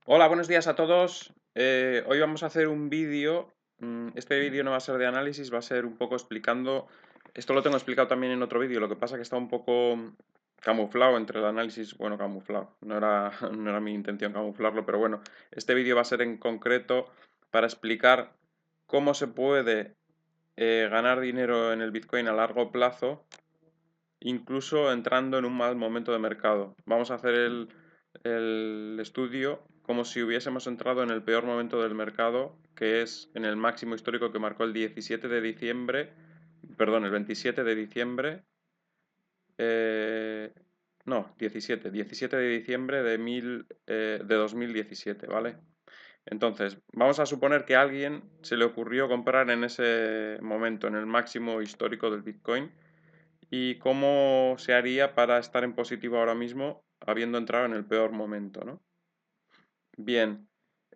Hola, buenos días a todos. Hoy vamos a hacer un vídeo. Este vídeo no va a ser de análisis, va a ser un poco explicando. Esto lo tengo explicado también en otro vídeo, lo que pasa que está un poco camuflado entre el análisis. Bueno, camuflado, no era, no era mi intención camuflarlo, pero bueno, este vídeo va a ser en concreto para explicar cómo se puede ganar dinero en el Bitcoin a largo plazo, incluso entrando en un mal momento de mercado. Vamos a hacer el estudio como si hubiésemos entrado en el peor momento del mercado, que es en el máximo histórico que marcó el 17 de diciembre, perdón, el 27 de diciembre, eh, no, 17 de diciembre de 2017, ¿vale? Entonces, vamos a suponer que a alguien se le ocurrió comprar en ese momento, en el máximo histórico del Bitcoin, y cómo se haría para estar en positivo ahora mismo, habiendo entrado en el peor momento, ¿no? Bien,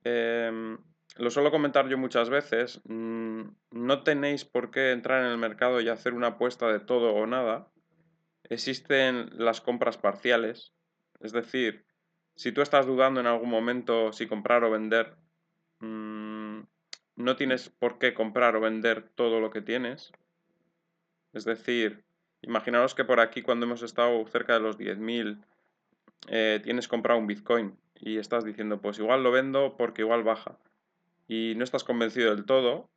lo suelo comentar yo muchas veces, no tenéis por qué entrar en el mercado y hacer una apuesta de todo o nada. Existen las compras parciales, es decir, si tú estás dudando en algún momento si comprar o vender, no tienes por qué comprar o vender todo lo que tienes. Es decir, imaginaos que por aquí cuando hemos estado cerca de los 10.000 tienes comprado un Bitcoin y estás diciendo, pues igual lo vendo porque igual baja y no estás convencido del todo,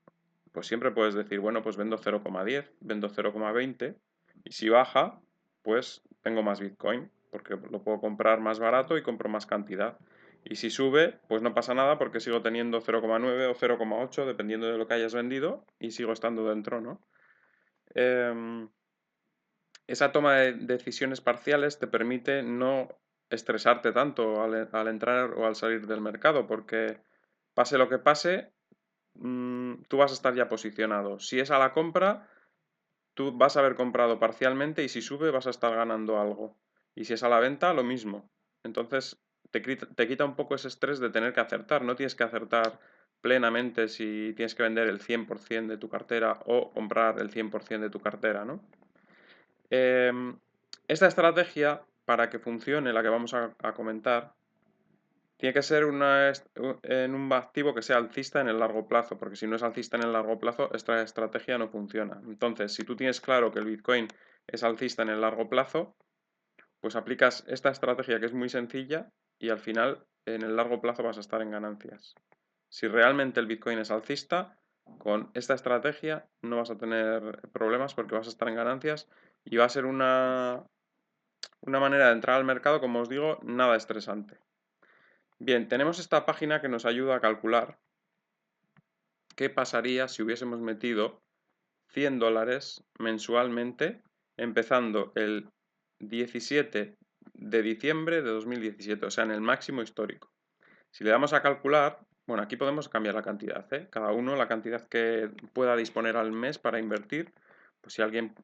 pues siempre puedes decir, bueno, pues vendo 0,10, vendo 0,20 y si baja, pues tengo más Bitcoin porque lo puedo comprar más barato y compro más cantidad. Y si sube, pues no pasa nada porque sigo teniendo 0,9 o 0,8 dependiendo de lo que hayas vendido y sigo estando dentro, ¿no? Em, esa toma de decisiones parciales te permite no estresarte tanto al entrar o al salir del mercado, porque pase lo que pase, tú vas a estar ya posicionado. Si es a la compra, tú vas a haber comprado parcialmente y si sube vas a estar ganando algo. Y si es a la venta, lo mismo. Entonces te quita un poco ese estrés de tener que acertar. No tienes que acertar plenamente si tienes que vender el 100% de tu cartera o comprar el 100% de tu cartera, ¿no? Em, Esta estrategia, para que funcione, la que vamos a comentar, tiene que ser en un activo que sea alcista en el largo plazo, porque si no es alcista en el largo plazo, esta estrategia no funciona. Entonces, si tú tienes claro que el Bitcoin es alcista en el largo plazo, pues aplicas esta estrategia que es muy sencilla y al final en el largo plazo vas a estar en ganancias. Si realmente el Bitcoin es alcista, con esta estrategia no vas a tener problemas porque vas a estar en ganancias y va a ser una manera de entrar al mercado, como os digo, nada estresante. Bien, tenemos esta página que nos ayuda a calcular qué pasaría si hubiésemos metido $100 mensualmente, empezando el 17 de diciembre de 2017, o sea, en el máximo histórico. Si le damos a calcular, bueno, aquí podemos cambiar la cantidad, ¿eh? Cada uno la cantidad que pueda disponer al mes para invertir. Pues si alguien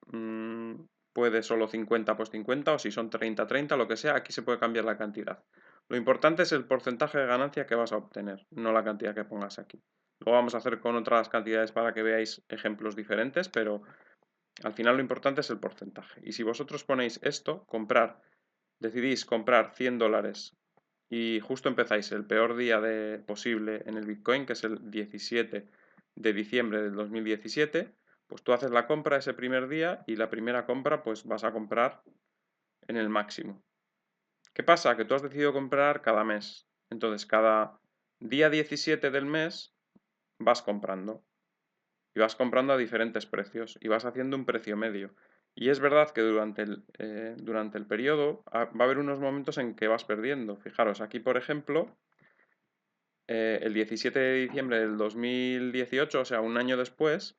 puede solo 50, pues 50, o si son 30, 30, lo que sea, aquí se puede cambiar la cantidad. Lo importante es el porcentaje de ganancia que vas a obtener, no la cantidad que pongas aquí. Lo vamos a hacer con otras cantidades para que veáis ejemplos diferentes, pero al final lo importante es el porcentaje. Y si vosotros ponéis esto, decidís comprar $100 y justo empezáis el peor día posible en el Bitcoin, que es el 17 de diciembre del 2017, pues tú haces la compra ese primer día y la primera compra pues vas a comprar en el máximo. ¿Qué pasa? Que tú has decidido comprar cada mes. Entonces cada día 17 del mes vas comprando y vas comprando a diferentes precios y vas haciendo un precio medio. Y es verdad que durante el periodo va a haber unos momentos en que vas perdiendo. Fijaros, aquí por ejemplo, el 17 de diciembre del 2018, o sea, un año después,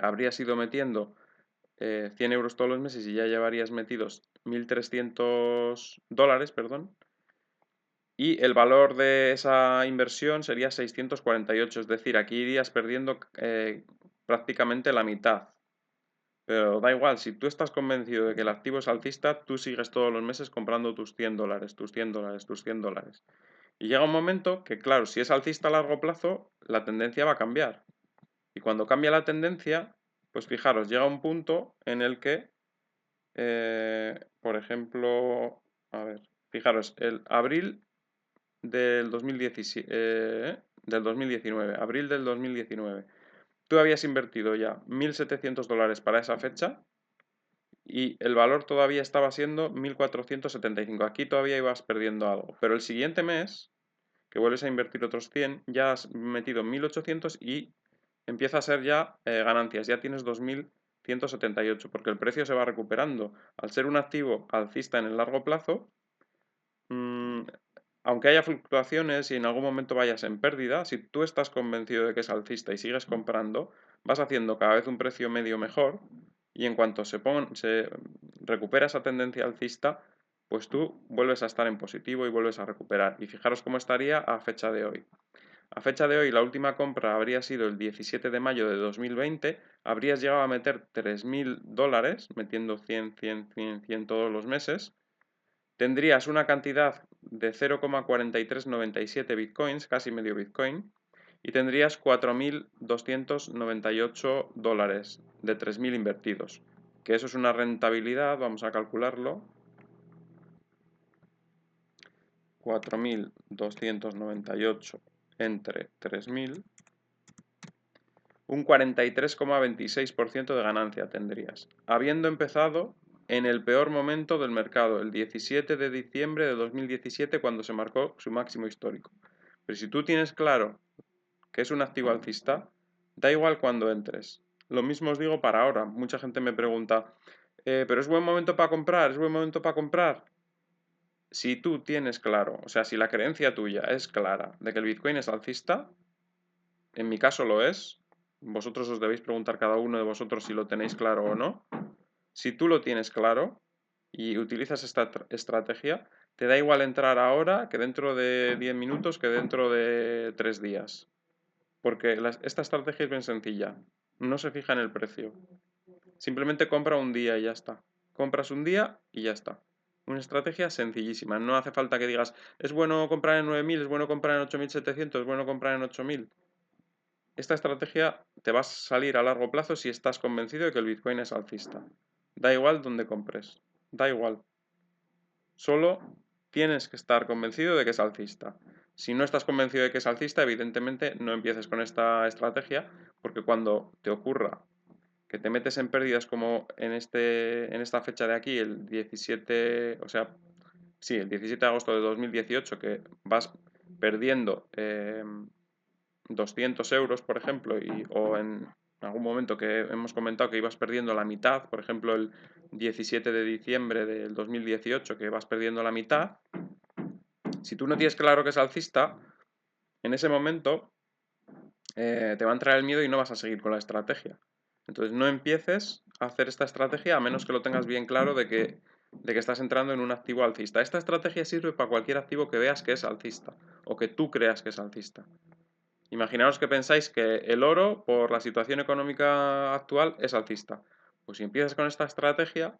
habrías ido metiendo 100 euros todos los meses y ya llevarías metidos $1.300, perdón, y el valor de esa inversión sería 648, es decir, aquí irías perdiendo prácticamente la mitad. Pero da igual, si tú estás convencido de que el activo es alcista, tú sigues todos los meses comprando tus $100, tus $100, tus $100. Y llega un momento que, claro, si es alcista a largo plazo, la tendencia va a cambiar. Y cuando cambia la tendencia, pues fijaros, llega un punto en el que, por ejemplo, a ver, fijaros, el abril del 2019, abril del 2019. Tú habías invertido ya $1.700 para esa fecha y el valor todavía estaba siendo 1.475. Aquí todavía ibas perdiendo algo. Pero el siguiente mes, que vuelves a invertir otros 100, ya has metido 1.800 y empieza a ser ya ganancias. Ya tienes 2.178 porque el precio se va recuperando. Al ser un activo alcista en el largo plazo, mmm, aunque haya fluctuaciones y en algún momento vayas en pérdida, si tú estás convencido de que es alcista y sigues comprando, vas haciendo cada vez un precio medio mejor y en cuanto se recupera esa tendencia alcista, pues tú vuelves a estar en positivo y vuelves a recuperar. Y fijaros cómo estaría a fecha de hoy. A fecha de hoy, la última compra habría sido el 17 de mayo de 2020, habrías llegado a meter $3.000, metiendo 100, 100, 100, 100 todos los meses. Tendrías una cantidad de 0,4397 bitcoins, casi medio bitcoin, y tendrías $4.298 de 3.000 invertidos, que eso es una rentabilidad, vamos a calcularlo, 4.298 entre 3.000, un 43,26% de ganancia tendrías, habiendo empezado en el peor momento del mercado, el 17 de diciembre de 2017, cuando se marcó su máximo histórico. Pero si tú tienes claro que es un activo alcista, da igual cuando entres. Lo mismo os digo para ahora. Mucha gente me pregunta, ¿pero es buen momento para comprar? ¿Es buen momento para comprar? Si tú tienes claro, o sea, si la creencia tuya es clara de que el Bitcoin es alcista, en mi caso lo es, vosotros os debéis preguntar cada uno de vosotros si lo tenéis claro o no. Si tú lo tienes claro y utilizas esta estrategia, te da igual entrar ahora que dentro de 10 minutos que dentro de 3 días. Porque esta estrategia es bien sencilla. No se fija en el precio. Simplemente compra un día y ya está. Compras un día y ya está. Una estrategia sencillísima. No hace falta que digas, es bueno comprar en 9.000, es bueno comprar en 8.700, es bueno comprar en 8.000. Esta estrategia te va a salir a largo plazo si estás convencido de que el Bitcoin es alcista. Da igual donde compres. Da igual. Solo tienes que estar convencido de que es alcista. Si no estás convencido de que es alcista, evidentemente no empieces con esta estrategia, porque cuando te ocurra que te metes en pérdidas como en esta fecha de aquí, el 17, o sea, sí, el 17 de agosto de 2018, que vas perdiendo 200 euros, por ejemplo, o en algún momento que hemos comentado que ibas perdiendo la mitad, por ejemplo, el 17 de diciembre del 2018, que vas perdiendo la mitad, si tú no tienes claro que es alcista, en ese momento te va a entrar el miedo y no vas a seguir con la estrategia. Entonces no empieces a hacer esta estrategia a menos que lo tengas bien claro de que estás entrando en un activo alcista. Esta estrategia sirve para cualquier activo que veas que es alcista o que tú creas que es alcista. Imaginaos que pensáis que el oro, por la situación económica actual, es alcista. Pues si empiezas con esta estrategia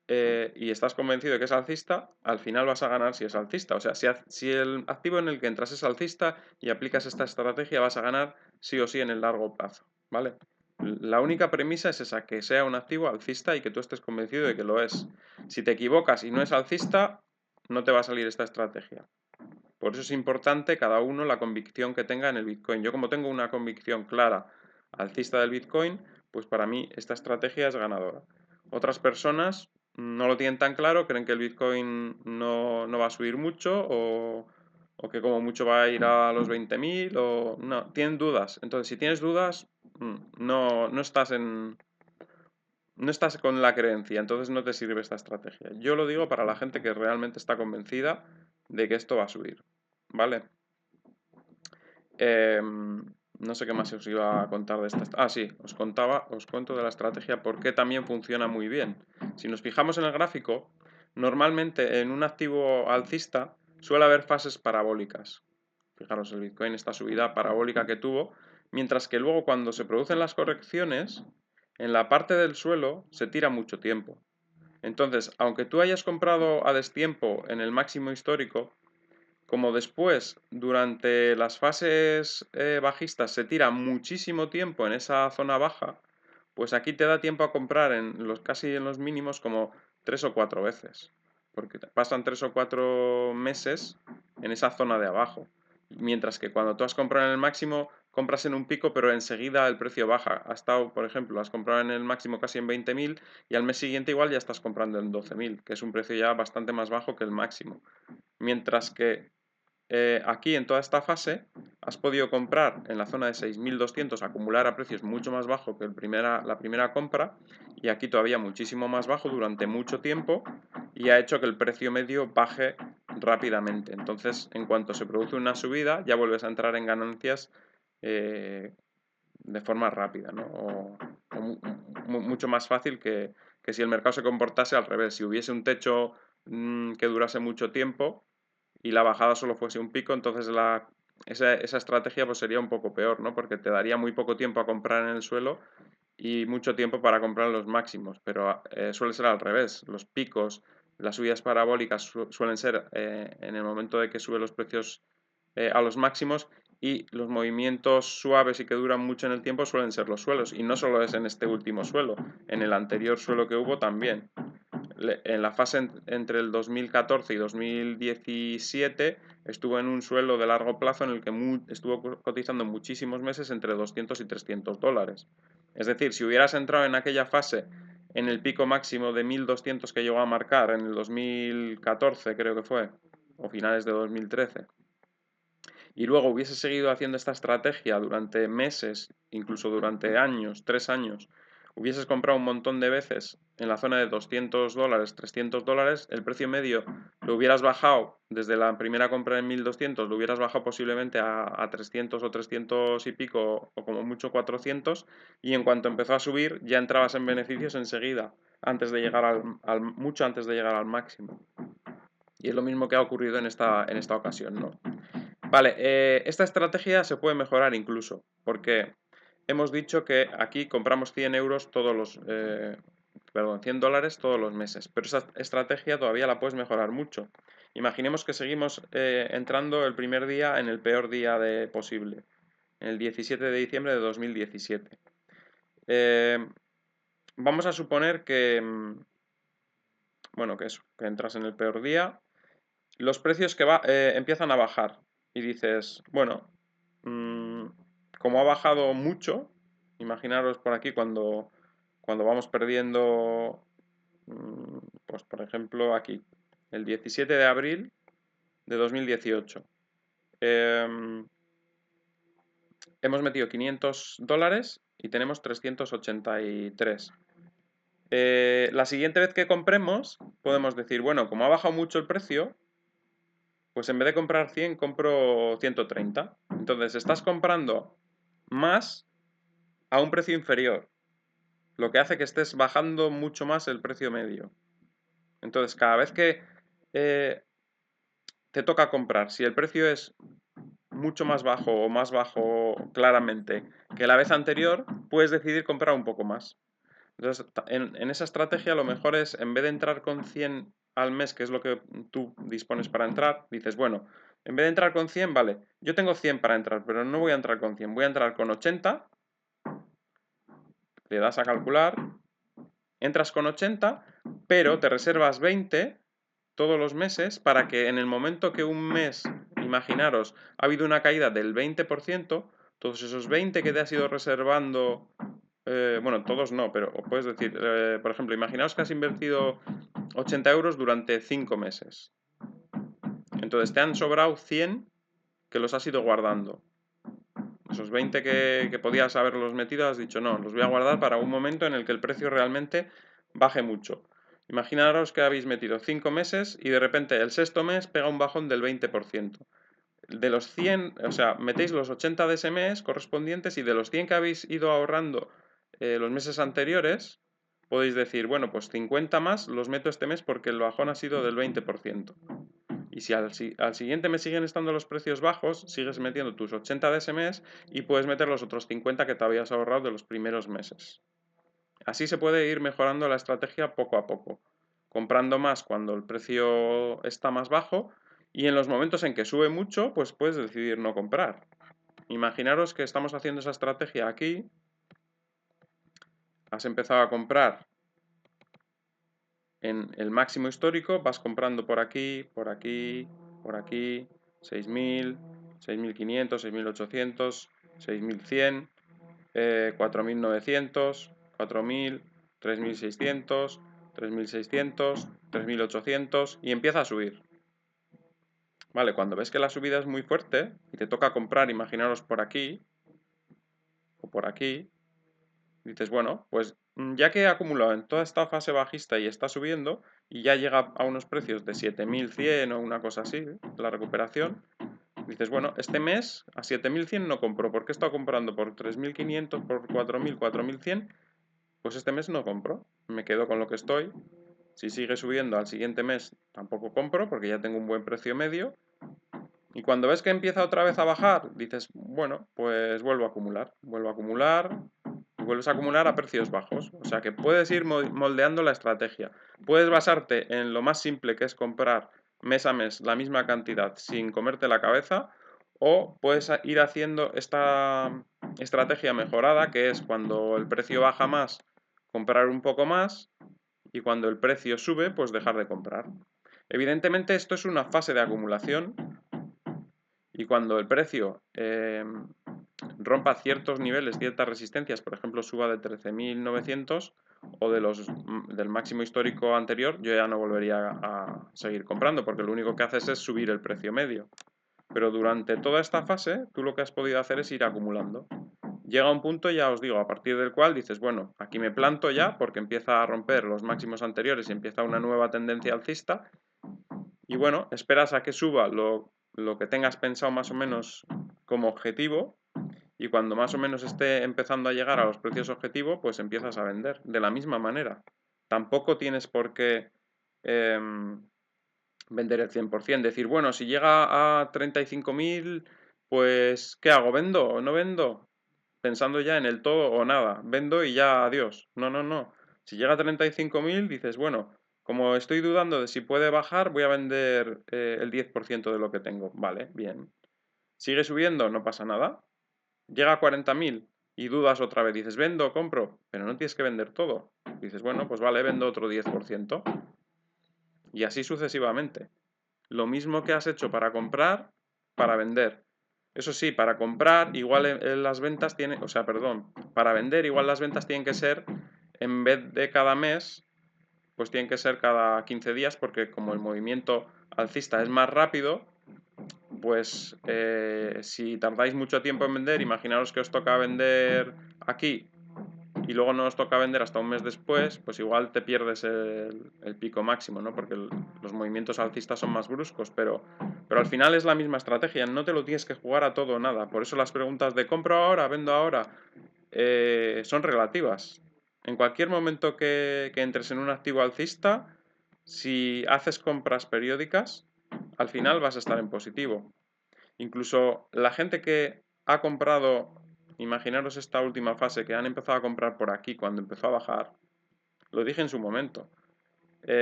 y estás convencido de que es alcista, al final vas a ganar si es alcista. O sea, si el activo en el que entras es alcista y aplicas esta estrategia, vas a ganar sí o sí en el largo plazo, ¿vale? La única premisa es esa, que sea un activo alcista y que tú estés convencido de que lo es. Si te equivocas y no es alcista, no te va a salir esta estrategia. Por eso es importante cada uno la convicción que tenga en el Bitcoin. Yo como tengo una convicción clara alcista del Bitcoin, pues para mí esta estrategia es ganadora. Otras personas no lo tienen tan claro, creen que el Bitcoin no va a subir mucho o que como mucho va a ir a los 20.000 o no, tienen dudas. Entonces, si tienes dudas, no estás con la creencia, entonces no te sirve esta estrategia. Yo lo digo para la gente que realmente está convencida de que esto va a subir, ¿vale? No sé qué más os iba a contar de esta. Ah, sí, os cuento de la estrategia porque también funciona muy bien. Si nos fijamos en el gráfico, normalmente en un activo alcista suele haber fases parabólicas. Fijaros, el Bitcoin, esta subida parabólica que tuvo, mientras que luego cuando se producen las correcciones, en la parte del suelo se tira mucho tiempo. Entonces, aunque tú hayas comprado a destiempo en el máximo histórico, como después, durante las fases bajistas, se tira muchísimo tiempo en esa zona baja, pues aquí te da tiempo a comprar casi en los mínimos como 3 o 4 veces. Porque pasan 3 o 4 meses en esa zona de abajo. Mientras que cuando tú has comprado en el máximo, compras en un pico, pero enseguida el precio baja. Ha estado, por ejemplo, has comprado en el máximo casi en 20.000 y al mes siguiente igual ya estás comprando en 12.000, que es un precio ya bastante más bajo que el máximo. Mientras que aquí en toda esta fase has podido comprar en la zona de 6.200, acumular a precios mucho más bajos que la primera compra, y aquí todavía muchísimo más bajo durante mucho tiempo, y ha hecho que el precio medio baje rápidamente. Entonces, en cuanto se produce una subida, ya vuelves a entrar en ganancias de forma rápida, ¿no? Mucho más fácil que si el mercado se comportase al revés. Si hubiese un techo que durase mucho tiempo y la bajada solo fuese un pico, entonces esa estrategia pues sería un poco peor, ¿no? Porque te daría muy poco tiempo a comprar en el suelo y mucho tiempo para comprar en los máximos, pero suele ser al revés. Los picos, las subidas parabólicas suelen ser en el momento de que suben los precios a los máximos, y los movimientos suaves y que duran mucho en el tiempo suelen ser los suelos, y no solo es en este último suelo, en el anterior suelo que hubo también. En la fase entre el 2014 y 2017 estuvo en un suelo de largo plazo en el que estuvo cotizando muchísimos meses entre 200 y 300 dólares. Es decir, si hubieras entrado en aquella fase en el pico máximo de 1.200 que llegó a marcar en el 2014, creo que fue, o finales de 2013, y luego hubiese seguido haciendo esta estrategia durante meses, incluso durante años, 3 años, hubieses comprado un montón de veces en la zona de 200 dólares, 300 dólares, el precio medio lo hubieras bajado desde la primera compra en 1.200, lo hubieras bajado posiblemente a 300 o 300 y pico, o como mucho 400, y en cuanto empezó a subir ya entrabas en beneficios enseguida, antes de llegar mucho antes de llegar al máximo. Y es lo mismo que ha ocurrido en esta ocasión, ¿no? Vale, esta estrategia se puede mejorar incluso, porque hemos dicho que aquí compramos 100 euros todos los, perdón, 100 dólares todos los meses, pero esa estrategia todavía la puedes mejorar mucho. Imaginemos que seguimos entrando el primer día en el peor día posible, en el 17 de diciembre de 2017. Vamos a suponer que, bueno, que entras en el peor día, los precios que empiezan a bajar y dices, bueno, mmm, como ha bajado mucho, imaginaros por aquí cuando vamos perdiendo, pues por ejemplo aquí, el 17 de abril de 2018, hemos metido 500 dólares y tenemos 383. La siguiente vez que compremos, podemos decir, bueno, como ha bajado mucho el precio, pues en vez de comprar 100, compro 130. Entonces estás comprando más a un precio inferior, lo que hace que estés bajando mucho más el precio medio. Entonces, cada vez que te toca comprar, si el precio es mucho más bajo o más bajo claramente que la vez anterior, puedes decidir comprar un poco más. Entonces, en esa estrategia lo mejor es, en vez de entrar con 100 al mes, que es lo que tú dispones para entrar, dices, bueno, en vez de entrar con 100, vale, yo tengo 100 para entrar, pero no voy a entrar con 100, voy a entrar con 80, le das a calcular, entras con 80, pero te reservas 20 todos los meses para que en el momento que un mes, imaginaros, ha habido una caída del 20%, todos esos 20 que te has ido reservando, bueno, todos no, pero puedes decir, por ejemplo, imaginaos que has invertido 80 euros durante 5 meses. Entonces te han sobrado 100 que los has ido guardando. Esos 20 que podías haberlos metido, has dicho, no, los voy a guardar para un momento en el que el precio realmente baje mucho. Imaginaros que habéis metido 5 meses y de repente el sexto mes pega un bajón del 20%. De los 100, o sea, metéis los 80 de ese mes correspondientes, y de los 100 que habéis ido ahorrando los meses anteriores, podéis decir, bueno, pues 50 más los meto este mes porque el bajón ha sido del 20%. Y si al siguiente mes siguen estando los precios bajos, sigues metiendo tus 80 de ese mes y puedes meter los otros 50 que te habías ahorrado de los primeros meses. Así se puede ir mejorando la estrategia poco a poco, comprando más cuando el precio está más bajo, y en los momentos en que sube mucho, pues puedes decidir no comprar. Imaginaros que estamos haciendo esa estrategia aquí, has empezado a comprar en el máximo histórico, vas comprando por aquí, por aquí, por aquí, 6.000, 6.500, 6.800, 6.100, 4.900, 4.000, 3.600, 3.600, 3.800 y empieza a subir. Vale, cuando ves que la subida es muy fuerte y te toca comprar, imaginaros por aquí o por aquí, dices, bueno, pues ya que he acumulado en toda esta fase bajista y está subiendo y ya llega a unos precios de 7.100 o una cosa así, la recuperación, dices, bueno, este mes a 7.100 no compro, porque he estado comprando por 3.500, por 4.000, 4.100, pues este mes no compro, me quedo con lo que estoy. Si sigue subiendo al siguiente mes tampoco compro porque ya tengo un buen precio medio. Y cuando ves que empieza otra vez a bajar, dices, bueno, pues vuelvo a acumular y vuelves a acumular a precios bajos. O sea que puedes ir moldeando la estrategia. Puedes basarte en lo más simple que es comprar mes a mes la misma cantidad sin comerte la cabeza, o puedes ir haciendo esta estrategia mejorada, que es cuando el precio baja más, comprar un poco más, y cuando el precio sube, pues dejar de comprar. Evidentemente esto es una fase de acumulación y cuando el precio rompa ciertos niveles, ciertas resistencias, por ejemplo suba de 13.900 o del máximo histórico anterior, yo ya no volvería a seguir comprando porque lo único que haces es subir el precio medio. Pero durante toda esta fase, tú lo que has podido hacer es ir acumulando. Llega un punto, ya os digo, a partir del cual dices, bueno, aquí me planto ya porque empieza a romper los máximos anteriores y empieza una nueva tendencia alcista. Y bueno, esperas a que suba lo que tengas pensado más o menos como objetivo. Y cuando más o menos esté empezando a llegar a los precios objetivo, pues empiezas a vender de la misma manera. Tampoco tienes por qué vender el 100%. Decir, bueno, si llega a 35.000, pues ¿qué hago? ¿Vendo o no vendo? Pensando ya en el todo o nada. Vendo y ya adiós. No, no, no. Si llega a 35.000, dices, bueno, como estoy dudando de si puede bajar, voy a vender el 10% de lo que tengo. Vale, bien. Sigue subiendo, no pasa nada. Llega a 40.000 y dudas otra vez. Dices, vendo o compro, pero no tienes que vender todo. Dices, bueno, pues vale, vendo otro 10%. Y así sucesivamente. Lo mismo que has hecho para comprar, para vender. Eso sí, para comprar, igual en las ventas tiene, o sea, perdón, para vender, igual las ventas tienen que ser, en vez de cada mes, pues tienen que ser cada 15 días, porque como el movimiento alcista es más rápido, pues si tardáis mucho tiempo en vender, imaginaros que os toca vender aquí y luego no os toca vender hasta un mes después, pues igual te pierdes el pico máximo, ¿no? Porque los movimientos alcistas son más bruscos, pero al final es la misma estrategia, no te lo tienes que jugar a todo o nada. Por eso las preguntas de compro ahora, vendo ahora, son relativas. En cualquier momento que entres en un activo alcista, si haces compras periódicas, al final vas a estar en positivo. Incluso la gente que ha comprado, imaginaros esta última fase, que han empezado a comprar por aquí cuando empezó a bajar, lo dije en su momento,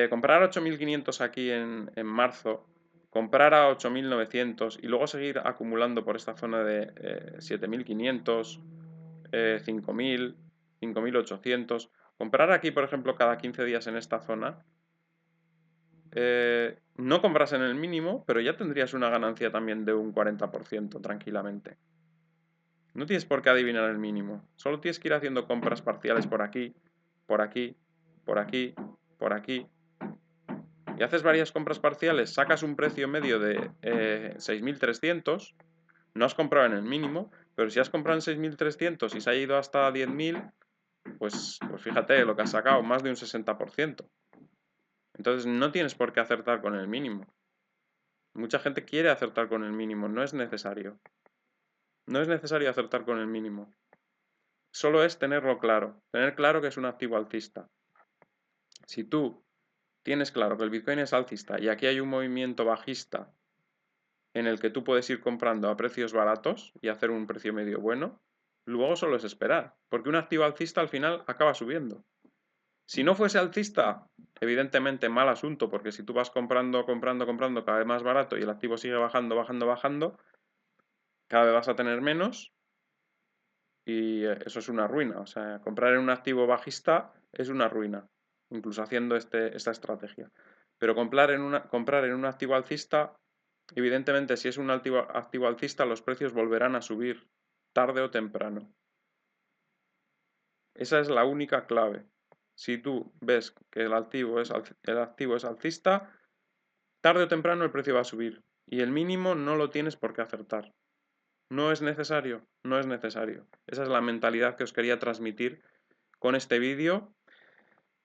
comprar 8.500 aquí en marzo, comprar a 8.900 y luego seguir acumulando por esta zona de 7.500, 5.000, 5.800, comprar aquí, por ejemplo, cada 15 días en esta zona, no compras en el mínimo, pero ya tendrías una ganancia también de un 40% tranquilamente. No tienes por qué adivinar el mínimo, solo tienes que ir haciendo compras parciales por aquí, por aquí, por aquí, por aquí. Y haces varias compras parciales, sacas un precio medio de 6.300, no has comprado en el mínimo, pero si has comprado en 6.300 y se ha ido hasta 10.000, pues fíjate lo que has sacado, más de un 60%. Entonces no tienes por qué acertar con el mínimo. Mucha gente quiere acertar con el mínimo, no es necesario. No es necesario acertar con el mínimo. Solo es tenerlo claro, tener claro que es un activo alcista. Si tú tienes claro que el Bitcoin es alcista y aquí hay un movimiento bajista en el que tú puedes ir comprando a precios baratos y hacer un precio medio bueno, luego solo es esperar, porque un activo alcista al final acaba subiendo. Si no fuese alcista, evidentemente mal asunto, porque si tú vas comprando, comprando, comprando cada vez más barato y el activo sigue bajando, bajando, bajando, cada vez vas a tener menos y eso es una ruina. O sea, comprar en un activo bajista es una ruina, incluso haciendo esta estrategia. Pero comprar en un activo alcista Evidentemente, si es un activo alcista, los precios volverán a subir, tarde o temprano. Esa es la única clave. Si tú ves que el activo es alcista, tarde o temprano el precio va a subir. Y el mínimo no lo tienes por qué acertar. ¿No es necesario? No es necesario. Esa es la mentalidad que os quería transmitir con este vídeo.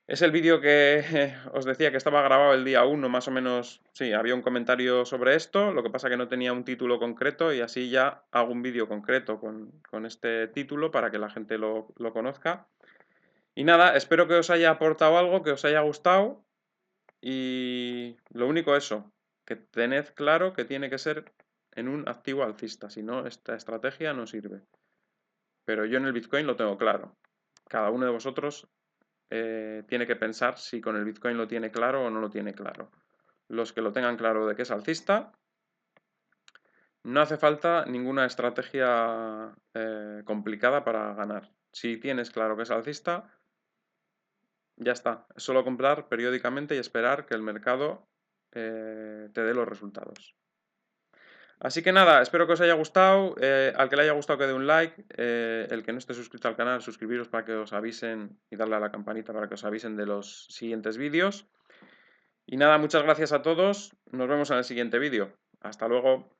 Es el vídeo que os decía que estaba grabado el día 1, más o menos. Sí, había un comentario sobre esto, lo que pasa que no tenía un título concreto y así ya hago un vídeo concreto con este título para que la gente lo conozca. Y nada, espero que os haya aportado algo, que os haya gustado y lo único eso, que tened claro que tiene que ser en un activo alcista, si no esta estrategia no sirve. Pero yo en el Bitcoin lo tengo claro. Cada uno de vosotros tiene que pensar si con el Bitcoin lo tiene claro o no lo tiene claro. Los que lo tengan claro de que es alcista, no hace falta ninguna estrategia complicada para ganar. Si tienes claro que es alcista, ya está. Es solo comprar periódicamente y esperar que el mercado te dé los resultados. Así que nada, espero que os haya gustado. Al que le haya gustado que dé un like. El que no esté suscrito al canal, suscribiros para que os avisen y darle a la campanita para que os avisen de los siguientes vídeos. Y nada, muchas gracias a todos. Nos vemos en el siguiente vídeo. Hasta luego.